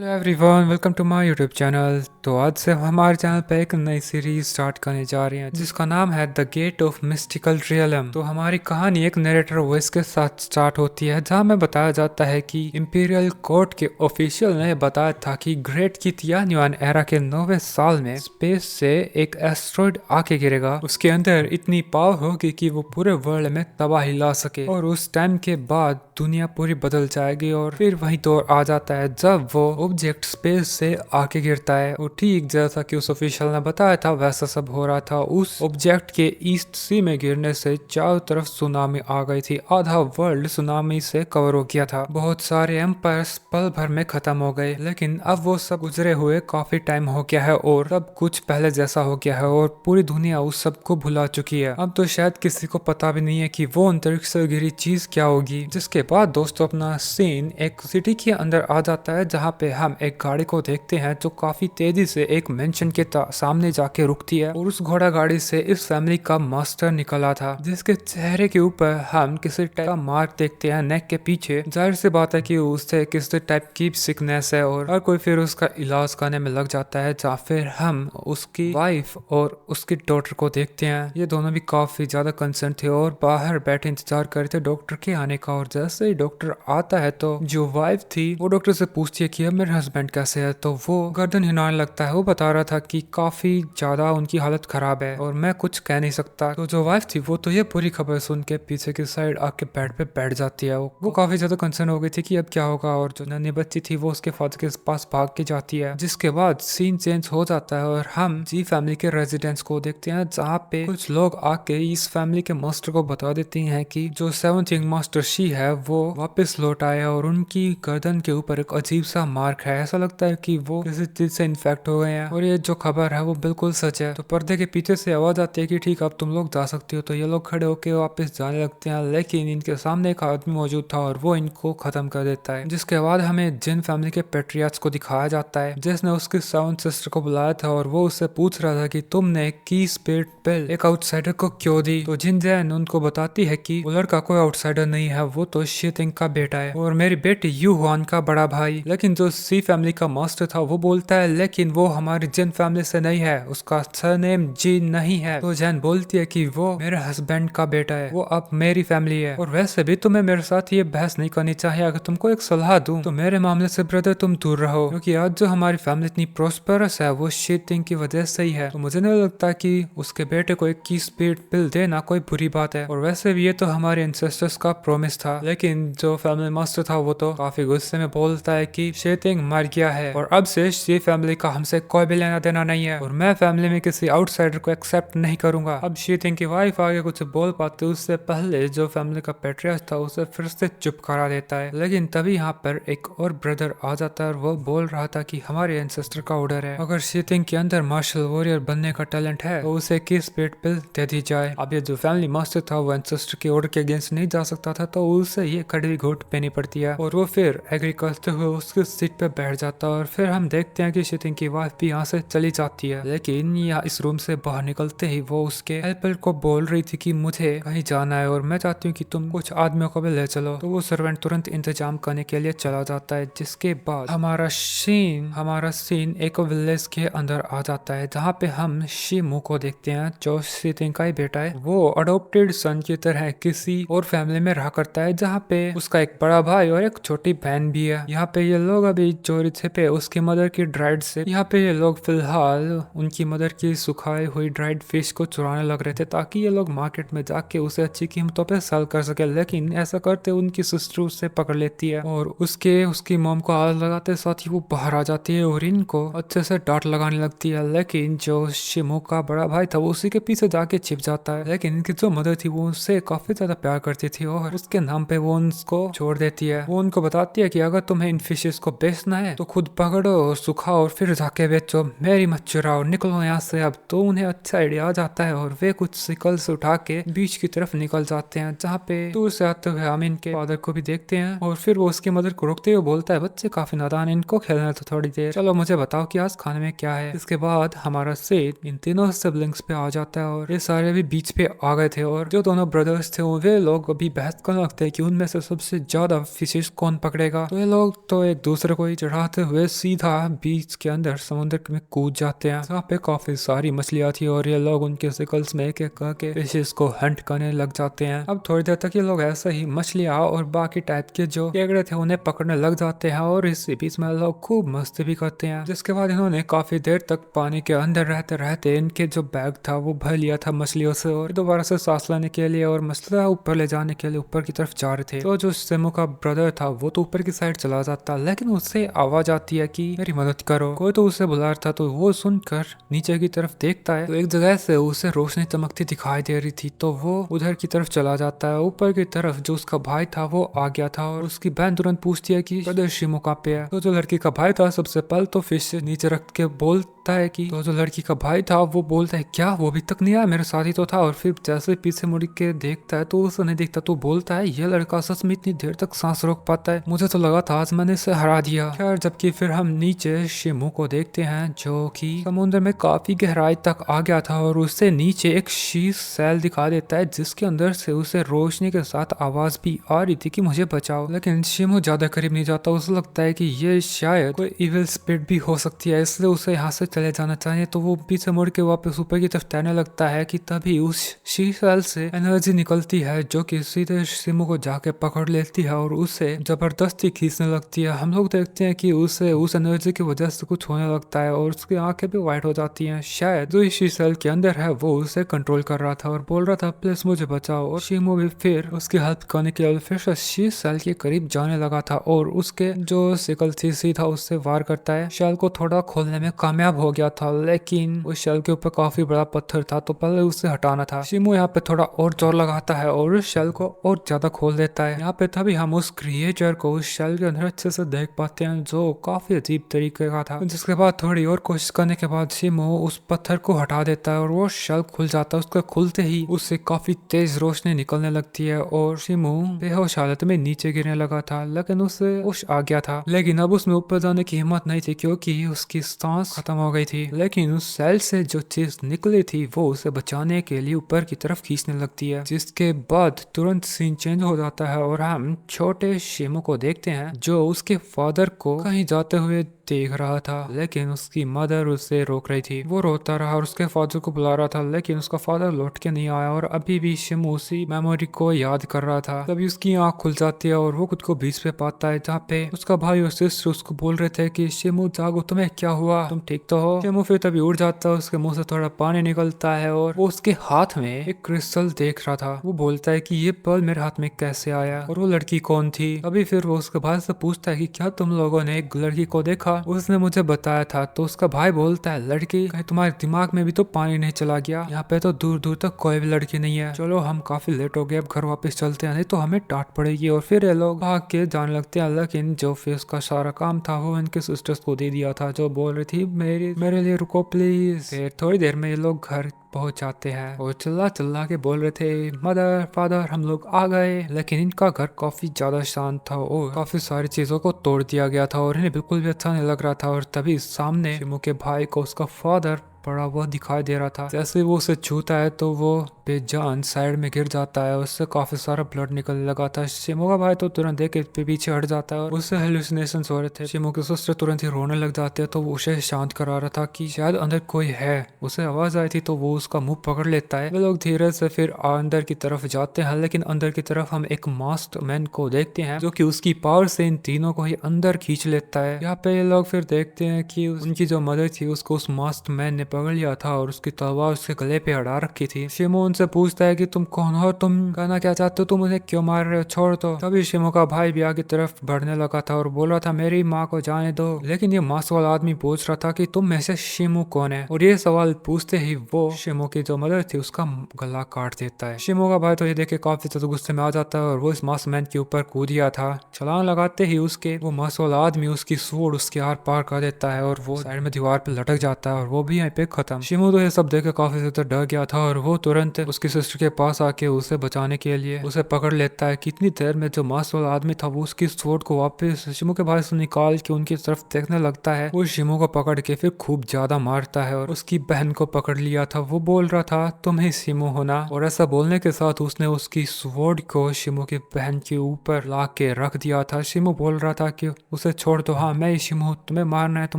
Hello everyone, welcome to my YouTube channel. तो आज से हम हमारे चैनल पे एक नई सीरीज स्टार्ट करने जा रहे हैं जिसका नाम है the gate of mystical realm. तो हमारी कहानी एक नरेटर वॉइस के साथ स्टार्ट होती है जहां में बताया जाता है कि इंपीरियल कोर्ट के ऑफिशियल ने बताया था कि ग्रेट की तियान्युआन एरा के 9वें साल में स्पेस से एक एस्ट्रॉइड आके गिरेगा। उसके अंदर इतनी पावर होगी कि वो पूरे वर्ल्ड में तबाही ला सके और उस टाइम के बाद दुनिया पूरी बदल जाएगी। और फिर वही दौर आ जाता है जब वो ऑब्जेक्ट स्पेस से आके गिरता है और ठीक जैसा कि उस ऑफिशियल ने बताया था वैसा सब हो रहा था। उस ऑब्जेक्ट के ईस्ट सी में गिरने से चारों तरफ सुनामी आ गई थी। आधा वर्ल्ड सुनामी से कवर हो गया था। बहुत सारे एम्पायर्स पल भर में खत्म हो गए, लेकिन अब वो सब गुजरे हुए काफी टाइम हो गया है और सब कुछ पहले जैसा हो गया है और पूरी दुनिया उस सब को भुला चुकी है। अब तो शायद किसी को पता भी नहीं है कि वो अंतरिक्ष से गिरी चीज क्या होगी। जिसके बाद दोस्तों अपना सीन एक सिटी के अंदर आ जाता है जहाँ पे हम एक गाड़ी को देखते हैं जो काफी तेजी से एक मेंशन के सामने जाके रुकती है और उस घोड़ा गाड़ी से इस फैमिली का मास्टर निकला था जिसके चेहरे के ऊपर हम किसी टाइप का मार्क देखते हैं नेक के पीछे। जाहिर सी बात है कि उससे किसी टाइप की सिकनेस है और हर कोई फिर उसका इलाज करने में लग जाता है। जहाँ फिर हम उसकी वाइफ और उसकी डॉटर को देखते हैं। ये दोनों भी काफी ज्यादा कंसर्न थे और बाहर बैठे इंतजार कर रहे थे डॉक्टर के आने का। और जैसे ही डॉक्टर आता है तो जो वाइफ थी वो डॉक्टर से पूछती है कि अब मेरे हस्बैंड कैसे है। तो वो गर्दन हिलाने लगता है। वो बता रहा था कि काफी ज्यादा उनकी हालत खराब है और मैं कुछ कह नहीं सकता। तो जो वाइफ थी वो तो ये पूरी खबर सुन के पीछे की साइड आके बेड पे बैठ जाती है। वो काफी ज्यादा कंसर्न हो गई थी कि अब क्या होगा। और जो नन्ही बच्ची थी वो उसके फादर के पास भाग के जाती है। जिसके बाद सीन चेंज हो जाता है और हम जी फैमिली के रेजिडेंस को देखते हैं जहाँ पे कुछ लोग आके इस फैमिली के मास्टर को बता देती हैं कि जो सेवंथ यंग मास्टर शी है वो वापस लौट आया और उनकी गर्दन के ऊपर एक अजीब सा मार्क है। ऐसा लगता है कि वो किसी चीज से इन्फेक्ट हो गए हैं और ये जो खबर है वो बिल्कुल सच है। तो पर्दे के पीछे से आवाज आती है कि ठीक अब तुम लोग जा सकती हो। तो ये लोग खड़े होकर वापस जाने लगते हैं, लेकिन इनके सामने एक आदमी मौजूद था और वो इनको खत्म कर देता है। जिसके बाद हमें जिन फैमिली के पेट्रियार्च को दिखाया जाता है जिसने उसकी सेवंथ सिस्टर को बुलाया था और वो उससे पूछ रहा था कि तुमने की स्पिरिट पिल एक आउटसाइडर को क्यों दी। तो जिन जैन उनको बताती है कि वो लड़का कोई आउटसाइडर नहीं है, वो तो शीतिंग का बेटा है और मेरी बेटी यू हुआन का बड़ा भाई। लेकिन जो सी फैमिली का मास्टर था वो बोलता है लेकिन वो हमारी जिन फैमिली से नहीं है, उसका सरनेम जीन नहीं है। तो जैन बोलती है कि वो मेरे हस्बैंड का बेटा है, वो अब मेरी फैमिली है। और वैसे भी तुम्हें मेरे साथ ये बहस नहीं करनी चाहिए। अगर तुमको एक सलाह दूं तो मेरे मामले से ब्रदर तुम दूर रहो, क्योंकि आज जो हमारी फैमिली इतनी प्रोस्परस है वो शीतिंग की वजह से ही है। तो मुझे नहीं लगता कि उसके बेटे को एक की स्पिरिट पिल देना कोई बुरी बात है। और वैसे भी ये तो हमारे एंसेस्टर्स का प्रॉमिस था। लेकिन जो फैमिली मास्टर था वो तो काफी गुस्से में बोलता है कि शीतिंग मर गया है और अब से शी फैमिली का हमसे कोई भी लेना देना नहीं है और मैं फैमिली में किसी आउटसाइडर को एक्सेप्ट नहीं करूंगा। अब शीतिंग की वाइफ आगे कुछ बोल पाते उससे पहले जो फैमिली का पेट्रियार्च था उसे फिर से चुप करा देता है। लेकिन तभी यहाँ पर एक और ब्रदर आ जाता है और वो बोल रहा था कि हमारे एंसेस्टर का ऑर्डर है, अगर शीतिंग के अंदर मार्शल वॉरियर बनने का टैलेंट है तो उसे की स्पिरिट पिल दे दी जाए। अब ये जो फैमिली मास्टर था वो एंसेस्टर के ऑर्डर के अगेंस्ट नहीं जा सकता था, तो उसे ये कड़वी घूट पेनी पड़ती है और वो फिर एग्री करते हुए उसकी सीट पे बैठ जाता है। और फिर हम देखते हैं कि शीतिंग की वाइफ भी यहाँ से चली जाती है। लेकिन यहाँ इस रूम से बाहर निकलते ही वो उसके हेल्पर को बोल रही थी कि मुझे कहीं जाना है और मैं चाहती हूँ कि तुम कुछ आदमियों को भी ले चलो। तो वो सर्वेंट तुरंत इंतजाम करने के लिए चला जाता है। जिसके बाद हमारा सीन एक विलेज के अंदर आ जाता है जहाँ पे हम शिमू को देखते हैं जो शीतिंग का ही बेटा है। वो अडोप्टेड सन की तरह किसी और फैमिली में रहा करता है जहाँ पे उसका एक बड़ा भाई और एक छोटी बहन भी है। यहाँ पे ये लोग अभी चोरी छिपे उसकी मदर की ड्राइड से यहाँ पे ये लोग फिलहाल उनकी मदर की सुखाई हुई ड्राइड फिश को चुराने लग रहे थे ताकि ये लोग मार्केट में जाके उसे अच्छी कीमतों पे सेल कर सके। लेकिन ऐसा करते उनकी सिस्टर उससे पकड़ लेती है और उसकी मॉम को आग लगाते साथ ही वो बाहर आ जाती है और इनको अच्छे से डांट लगाने लगती है। लेकिन जो शिमू का बड़ा भाई था वो उसी के पीछे जाके छिप जाता है। लेकिन इनकी जो मदर थी वो उससे काफी ज्यादा प्यार करती थी और उसके नाम पे वो उनको छोड़ देती है। वो उनको बताती है कि अगर तुम्हें इन फिशेस को बेचना है तो खुद पकड़ो और सुखाओ और फिर जाके बेचो, मेरी मत चुराओ, निकलो यहाँ से अब। तो उन्हें अच्छा आइडिया आ जाता है और वे कुछ सिकल्स उठा के बीच की तरफ निकल जाते हैं जहाँ पे दूर से आते हुए हम इनके फादर को भी देखते हैं। और फिर वो उसकी मदर को रोकते हुए बोलता है बच्चे काफी नादान, इनको खेलना तो थोड़ी देर, चलो मुझे बताओ कि आज खाने में क्या है। इसके बाद हमारा सेट इन तीनों सिबलिंग्स पे आ जाता है और ये सारे भी बीच पे आ गए थे और जो दोनों ब्रदर्स थे वे लोग अभी बहस करने लगते हैं कि उनमें से सबसे ज्यादा फिशेस कौन पकड़ेगा। तो ये लोग तो एक दूसरे को ही चढ़ाते हुए सीधा बीच के अंदर समुद्र में कूद जाते हैं। यहाँ पे काफी सारी मछलियां थी और ये लोग उनके सिकल्स में एक एक करके फिशेस को हंट करने लग जाते हैं। अब थोड़ी देर तक ये लोग ऐसे ही मछलियां और बाकी टाइप के जो केकड़े थे उन्हें पकड़ने लग जाते हैं और इसी बीच में लोग खूब मस्ती भी करते हैं। जिसके बाद इन्होंने काफी देर तक पानी के अंदर रहते रहते इनके जो बैग था वो भर लिया था मछलियों से और दोबारा से सांस लेने के लिए और मछलियां ऊपर ले जाने के लिए ऊपर की तरफ जा रहे थे। तो जो सिमो का ब्रदर था वो तो ऊपर की साइड चला जाता, लेकिन उससे आवाज आती है कि मेरी मदद करो। कोई तो उसे बुला रहा था, तो वो सुनकर नीचे की तरफ देखता है तो एक जगह से उसे रोशनी चमकती दिखाई दे रही थी। तो वो उधर की तरफ चला जाता है। ऊपर की तरफ जो उसका भाई था वो आ गया था और उसकी बहन तुरंत पूछती है कि ब्रदर शिमो कहाँ पे है। तो जो लड़की का भाई था सबसे पहले तो फिश से नीचे रख के बोलता है कि तो जो लड़की का भाई था वो बोलता है क्या वो अभी तक नहीं आया, मेरे साथ ही तो था। और फिर जैसे पीछे मुड़ के देखता है तो उसे नहीं दिखता, तो बोलता है ये लड़का सच में इतनी देर तक सांस रोक पाता है, मुझे तो लगा था आज मैंने इसे हरा दिया। खैर जबकि फिर हम नीचे शिमो को देखते हैं जो कि समुद्र में काफी गहराई तक आ गया था और उससे नीचे एक शीश सेल दिखा देता है जिसके अंदर से उसे रोशनी के साथ आवाज भी आ रही थी कि मुझे बचाओ। लेकिन शिमो ज्यादा करीब नहीं जाता, उसे लगता है कि ये शायद कोई इविल स्पिरिट भी हो सकती है, इसलिए उसे यहाँ से चले जाना चाहिए। तो वो पीछे मुड़ के वापस ऊपर की तरफ तैरने लगता है कि तभी उस शीश सेल से एनर्जी निकलती है जो कि सीधे शिमो को जाके पकड़ लेती है और उसे जबरदस्ती खींचने लगती है। हम लोग देखते हैं कि उसे उस एनर्जी की वजह से कुछ होने लगता है और उसकी आंखें भी वाइट हो जाती हैं। शायद जो इस शीश सेल के अंदर है वो उसे कंट्रोल कर रहा था और बोल रहा था प्लीज मुझे बचाओ। और शिमो भी फिर उसकी हेल्प करने के लिए फिर से शीश सेल के करीब जाने लगा था और उसके जो सिकल थी सीधा उससे वार करता है। शेल को थोड़ा खोलने में कामयाब हो गया था, लेकिन उस शेल के ऊपर काफी बड़ा पत्थर था तो पहले उसे हटाना था। शिमो यहाँ पे थोड़ा और जोर लगाता है और उस शेल को और ज्यादा खोल देता है। यहाँ पे तभी हम उस क्रिएचर को उस शेल के अंदर अच्छे से देख पाते हैं जो काफी अजीब तरीके का था। जिसके बाद थोड़ी और कोशिश करने के बाद शिमो उस पत्थर को हटा देता है और वो शेल खुल जाता है। उसके खुलते ही उससे काफी तेज रोशनी निकलने लगती है और शिमो बेहोश हालत में नीचे गिरने लगा था, लेकिन उसे होश आ गया था। लेकिन अब उसमें ऊपर जाने की हिम्मत नहीं थी क्योंकि उसकी सांस खत्म हो गई थी। लेकिन उस सेल से जो चीज निकली थी वो उसे बचाने के लिए ऊपर की तरफ खींचने लगती है। जिसके बाद तुरंत सीन चेंज हो जाता है और हम छोटे शिमो को देखते हैं जो उसके फादर को कहीं जाते हुए देख रहा था, लेकिन उसकी मदर उसे रोक रही थी। वो रोता रहा और उसके फादर को बुला रहा था, लेकिन उसका फादर लौट के नहीं आया और अभी भी शिमो उसी मेमोरी को याद कर रहा था। तभी उसकी आंख खुल जाती है और वो खुद को बीच पे पाता है जहाँ पे उसका भाई और सिस्टर उसको बोल रहे थे कि शिमो जागो, तुम्हें क्या हुआ, तुम ठीक तो हो। शिमो फिर तभी उड़ जाता है, उसके मुंह से थोड़ा पानी निकलता है और वो उसके हाथ में एक क्रिस्टल देख रहा था। वो बोलता है कि ये पर्ल मेरे हाथ में कैसे आया और वो लड़की कौन थी। अभी फिर वो उसके भाई से पूछता है कि क्या तुम लोगों ने एक लड़की को देखा, उसने मुझे बताया था। तो उसका भाई बोलता है लड़की, कहीं तुम्हारे दिमाग में भी तो पानी नहीं चला गया, यहाँ पे तो दूर दूर तक कोई भी लड़की नहीं है। चलो हम काफी लेट हो गए, अब घर वापस चलते हैं, नहीं तो हमें डांट पड़ेगी। और फिर ये लोग भाग के जाने लगते हैं, लेकिन जो फेस का सारा काम था वो इनके सिस्टर्स को दे दिया था जो बोल रही थी मेरे लिए रुको प्लीज। फिर थोड़ी देर में ये लोग घर पहुंच जाते हैं और चिल्ला चिल्ला के बोल रहे थे मदर फादर हम लोग आ गए। लेकिन इनका घर काफी ज्यादा शांत था और काफी सारी चीजों को तोड़ दिया गया था और इन्हें बिल्कुल भी अच्छा नहीं लग रहा था। और तभी सामने शिमो के भाई को उसका फादर पड़ा हुआ दिखाई दे रहा था। जैसे वो उसे छूता है तो वो बेजान साइड में गिर जाता है, उससे काफी सारा ब्लड निकलने लगा था। शिमो का भाई तो तुरंत देख के पीछे हट जाता है और उससे हेलुसिनेशंस हो रहे थे। शिमो की सिस्टर तुरंत ही रोने लग जाते हैं तो वो उसे शांत करा रहा था कि शायद अंदर कोई है। उसे आवाज आई थी तो वो उसका मुंह पकड़ लेता है। वे लोग धीरे से फिर अंदर की तरफ जाते हैं, लेकिन अंदर की तरफ हम एक मास्क मैन को देखते हैं जो कि उसकी पावर से इन तीनों को ही अंदर खींच लेता है। यहाँ पे ये लोग फिर देखते हैं कि उनकी जो मदर थी उसको उस मास्क मैन ने पकड़ लिया था और उसकी तलवार उसके गले पे अड़ा रखी थी। शिमो उनसे पूछता है कि तुम कौन हो, तुम कहना क्या चाहते हो, तुम मुझे क्यों मार रहे हो, छोड़ दो। तभी शिमो का भाई भी आगे तरफ बढ़ने लगा था और बोल रहा था मेरी माँ को जाने दो। लेकिन ये मास्क वाला आदमी पूछ रहा था कि तुम में से शिमो कौन है, और ये सवाल पूछते ही वो शिमो की जो मदर थी उसका गला काट देता है। शिमो का भाई तो ये देख के काफी ज्यादा गुस्से में आ जाता है और वो इस मास्क मैन के ऊपर कूद गया था। छलांग लगाते ही उसके वो मास्क वाला आदमी उसकी सूंड उसके आर पार कर देता है और वो साइड में दीवार पे लटक जाता है और वो भी यहाँ पे पे खत्म। शिमो तो ये सब देख के काफी ज्यादा डर गया था और वो तुरंत उसकी सिस्टर के पास आके उसे बचाने के लिए उसे पकड़ लेता है। कितनी देर में जो मास्क वाला आदमी था वो उसकी स्वॉर्ड को वापस शिमो के भाई से निकाल के उनकी तरफ देखने लगता है। वो शिमो को पकड़ के फिर खूब ज्यादा मारता है और उसकी बहन को पकड़ लिया था। वो बोल रहा था तुम ही शिमो हो ना, और ऐसा बोलने के साथ उसने उसकी स्वॉर्ड को शिमो की बहन के ऊपर ला के रख दिया था। शिमो बोल रहा था कि उसे छोड़ दो, हाँ मैं ही शिमो हूँ, तुम्हें मारना है तो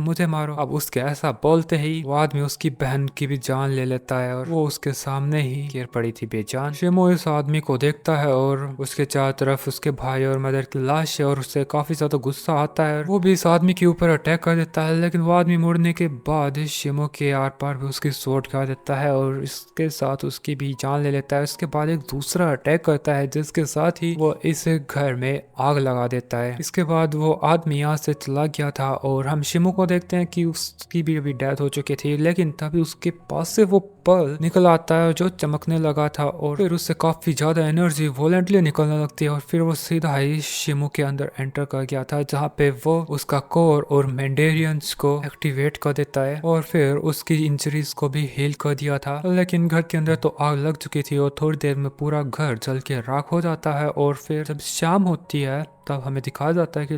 मुझे मारो। अब उसके ऐसा बोलते ही वो आदमी उसकी बहन की भी जान ले लेता है और वो उसके सामने ही गिर पड़ी थी बेजान। शिमो इस आदमी को देखता है और उसके चारों तरफ उसके भाई और मदर की लाश है और उसे काफी ज्यादा गुस्सा आता है और वो भी इस आदमी के ऊपर अटैक कर देता है। लेकिन वो आदमी मुड़ने के बाद शिमो के आर पार भी उसकी स्वॉर्ड खा देता है और इसके साथ उसकी भी जान ले लेता है। उसके बाद एक दूसरा अटैक करता है जिसके साथ ही वो इस घर में आग लगा देता है। इसके बाद वो आदमी यहाँ से चला गया था और हम शिमो को देखते हैं कि उसकी भी अभी डेथ हो चुकी थी, लेकिन तभी उसके पास से वो पर्ल निकल आता है जो चमकने लगा था और फिर उससे काफी ज्यादा एनर्जी वॉलेंटली निकलने लगती है और फिर वो सीधा ही शिमो के अंदर एंटर कर गया था जहाँ पे वो उसका कोर और मेंडेरियंस को एक्टिवेट कर देता है और फिर उसकी इंजरीज को भी हील कर दिया था। लेकिन घर के अंदर तो आग लग चुकी थी और थोड़ी देर में पूरा घर जल के राख हो जाता है और फिर जब शाम होती है तब हमें दिखाया जाता है कि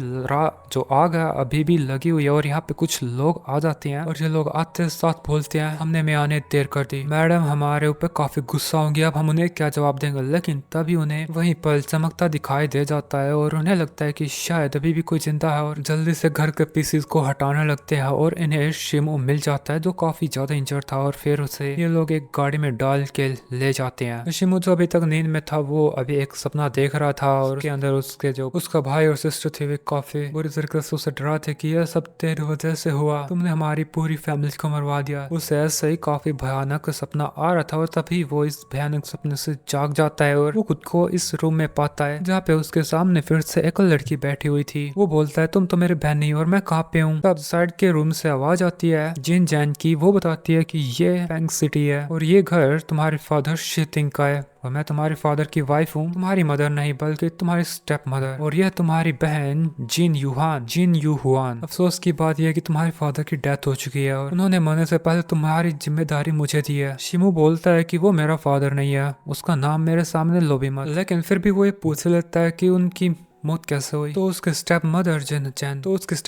जो आग है अभी भी लगी हुई है और यहाँ पे कुछ लोग आ जाते हैं और ये लोग आते साथ बोलते हैं हमने में आने देर कर दी, मैडम हमारे ऊपर काफी गुस्सा होंगी, अब हम उन्हें क्या जवाब देंगे। लेकिन तभी उन्हें वहीं पर चमकता दिखाई दे जाता है और उन्हें लगता है कि शायद अभी भी कोई जिंदा है और जल्दी से घर के पीसेस को हटाने लगते हैं और इन्हें शिमो मिल जाता है जो काफी ज्यादा इंजर्ड था और फिर उसे ये लोग एक गाड़ी में डाल के ले जाते हैं। शिमो जो अभी तक नींद में था वो अभी एक सपना देख रहा था और उसके अंदर उसके जो उसका भाई और सिस्टर थे वे काफी बुरी तरीके से उसे डरा थे कि यह सब तेरी वजह से हुआ, तुमने हमारी पूरी फैमिली को मरवा दिया। उसे ऐसे ही काफी भयानक सपना आ रहा था और तभी वो इस भयानक सपने से जाग जाता है और वो खुद को इस रूम में पाता है जहाँ पे उसके सामने फिर से एक लड़की बैठी हुई थी। वो बोलता है तुम तो मेरी बहन नहीं और मैं कहाँ पे हूँ। तब साइड के रूम से आवाज आती है जिन जैन की। वो बताती है कि ये फैंग सिटी है और ये घर तुम्हारे फादर शितिंग का है और मैं तुम्हारे फादर की वाइफ हूँ, तुम्हारी मदर नहीं बल्कि तुम्हारी स्टेप मदर, और यह तुम्हारी बहन जिन यू हुआन। अफसोस की बात यह है कि तुम्हारे फादर की डेथ हो चुकी है और उन्होंने मरने से पहले तुम्हारी जिम्मेदारी मुझे दी है। शिमो बोलता है कि वो मेरा फादर नहीं है, उसका नाम मेरे सामने लो भी मत। लेकिन फिर भी वो ये पूछ लेता है कि उनकी मौत कैसे हुई। तो उसके स्टेप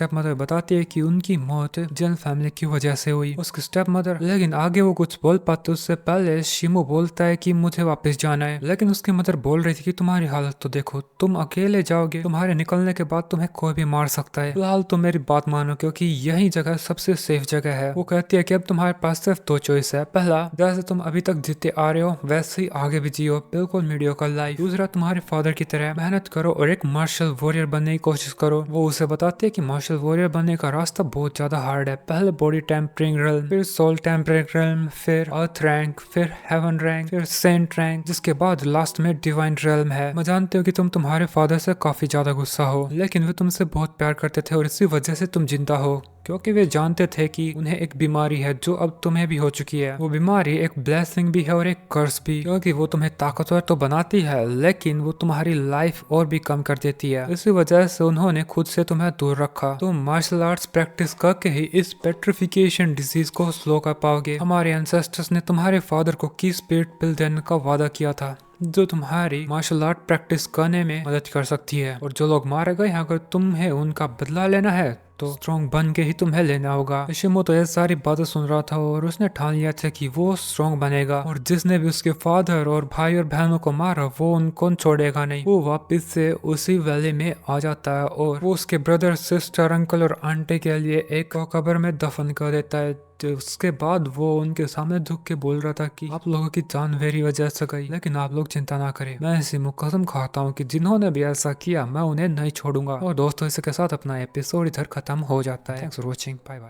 मदर बताती है कि उनकी मौत जैन फैमिली की वजह से हुई। उसके स्टेप मदर लेकिन आगे वो कुछ बोल पाते उससे पहले शिमो बोलता है कि मुझे वापस जाना है। लेकिन उसकी मदर बोल रही थी कि तुम्हारी हालत तो देखो, तुम अकेले जाओगे, तुम्हारे निकलने के बाद तुम्हें कोई भी मार सकता है, फिलहाल तुम मेरी बात मानो क्योंकि यही जगह सबसे सेफ जगह है। वो कहती है कि अब तुम्हारे पास सिर्फ दो चॉइस है, पहला जैसे तुम अभी तक जीते आ रहे हो वैसे ही आगे भी जियो, बिल्कुल मीडियोकर लाइफ। दूसरा तुम्हारे फादर की तरह मेहनत करो और एक मार्शल वॉरियर बनने की कोशिश करो। वो उसे बताते हैं कि मार्शल वॉरियर बनने का रास्ता बहुत ज्यादा हार्ड है। पहले बॉडी टेम्परिंग रेल्म, फिर सोल टेम्परिंग रेल्म, फिर अर्थ रैंक, फिर हेवन रैंक, फिर सेंट रैंक, जिसके बाद लास्ट में डिवाइन रेल्म है। मैं जानती हूँ कि तुम तुम्हारे फादर से काफी ज्यादा गुस्सा हो, लेकिन वे तुमसे बहुत प्यार करते थे और इसी वजह से तुम जिंदा हो, क्योंकि वे जानते थे कि उन्हें एक बीमारी है जो अब तुम्हें भी हो चुकी है। वो बीमारी एक ब्लेसिंग भी है और एक कर्स भी, क्योंकि वो तुम्हें ताकतवर तो बनाती है लेकिन वो तुम्हारी लाइफ और भी कम कर देती है। इसी वजह से उन्होंने खुद से तुम्हें दूर रखा। तुम मार्शल आर्ट्स प्रैक्टिस करके ही इस पेट्रिफिकेशन डिजीज को स्लो कर पाओगे। हमारे एंसेस्टर्स ने तुम्हारे फादर को की स्पिरिट पिल देने का वादा किया था जो तुम्हारी मार्शल आर्ट प्रैक्टिस करने में मदद कर सकती है, और जो लोग मारे गए अगर तुम्हें उनका बदला लेना है तो स्ट्रॉन्ग बन के ही तुम्हें लेना होगा। शिमो तो ये सारी बातें सुन रहा था और उसने ठान लिया था कि वो स्ट्रॉन्ग बनेगा और जिसने भी उसके फादर और भाई और बहनों को मारा वो उनको छोड़ेगा नहीं। वो वापस से उसी वैली में आ जाता है और वो उसके ब्रदर सिस्टर अंकल और आंटी के लिए एक कब्र में दफन कर देता है। तो उसके बाद वो उनके सामने झुक के बोल रहा था कि आप लोगों की जान मेरी वजह से गई, लेकिन आप लोग चिंता ना करें, मैं इसी कसम खाता हूँ कि जिन्होंने भी ऐसा किया मैं उन्हें नहीं छोड़ूंगा। और दोस्तों इसके साथ अपना एपिसोड इधर खत्म हो जाता है। Thanks for watching, bye bye.